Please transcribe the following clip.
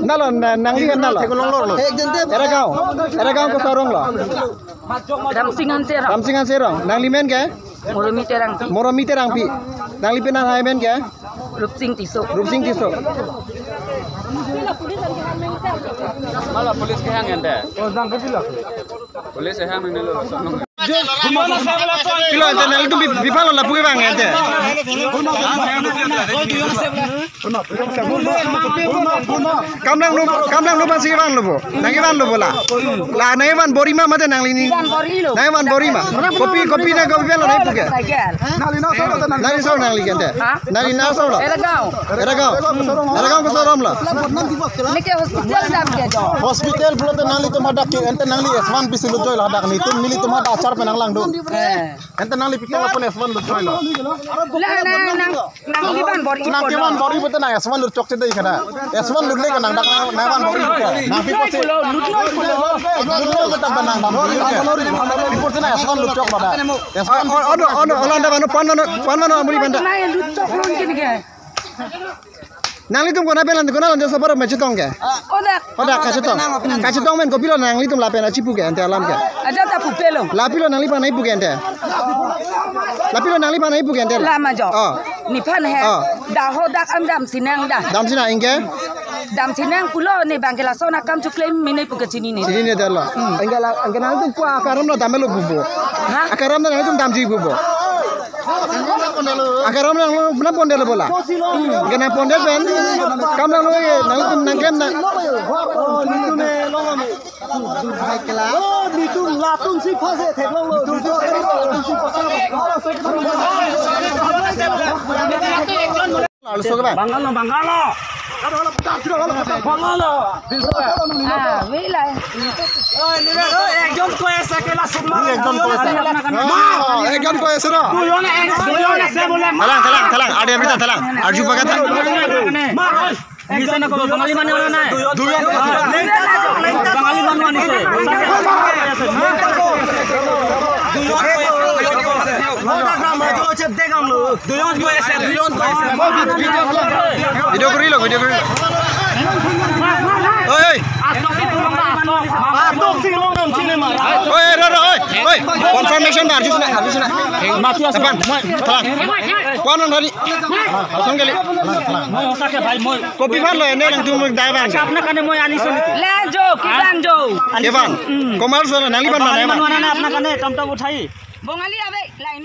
nalo nangli kan nalo era gaon ko sarong lo Ramsingan serong nangli men ke Moromi terang pi nangli penan hai men ke Rupsing tiso malah polis ke hang ente polis ke hang nelo Kilo ente nangli tu bipalo la puke bang ente kamlang lu pasti bang lu bo nangi bang lu bola la nangi bang borima mate nangli ni nangi bang borima kopi na kopi pelo nai puke nangli so nangli ente nangli na so lo era gaon ko sorom la hospital belum tu nangli tu madak ente nangli S1 bisi lu joy la dak ni tu mili tu madak acar penang lang do ente nangli pitang apa S1 lu joy lo nangli ban bori betul na S1 lu chok cedai kana S1 lu le kana dak na ban bori na pi pote lu betul benang dam pi pote na S1 lu chok bada S1 ono olanda banu panmano amuli banda nangli tum kona pelan kona lanjut sabar macet tong ke oda kacet tong men kopilo nangli tum lapen aci puke ente alam ke aja ta pupelo lapilo nangli panai puke ente lama jo ni pan he da ho dak am dam sinang ingke dam sinang pulo ni bangkela sona kam chuklem mine puke sini ne dalo engke nangli tum kwa akaram na damelo bubo akaram na nangli tum damji bubo akaram na bna pondel bola gena pondel ben kam nang loge nang tum nangkem na nitu ne longame kela nitu latun si phase theklong lo lalu so ba bangalo ekjon koesa kela summa ekjon koesa ro thalang ade amita thalang arju pagat Bisa nak kalau Bangali mana orang naik? Bangali mana ni se? Video kuri lo. Oi. Confirmation dah arju sana. Mati asapan. Kau nari. Langsung kali. Kopi var lo ini yang cuma dah bang. Apna kane moy ani soni. Lanjo, kibanjo. Kevan. Komal sana nali ban mana? Apna kane tam uthai. Bangali abe lain.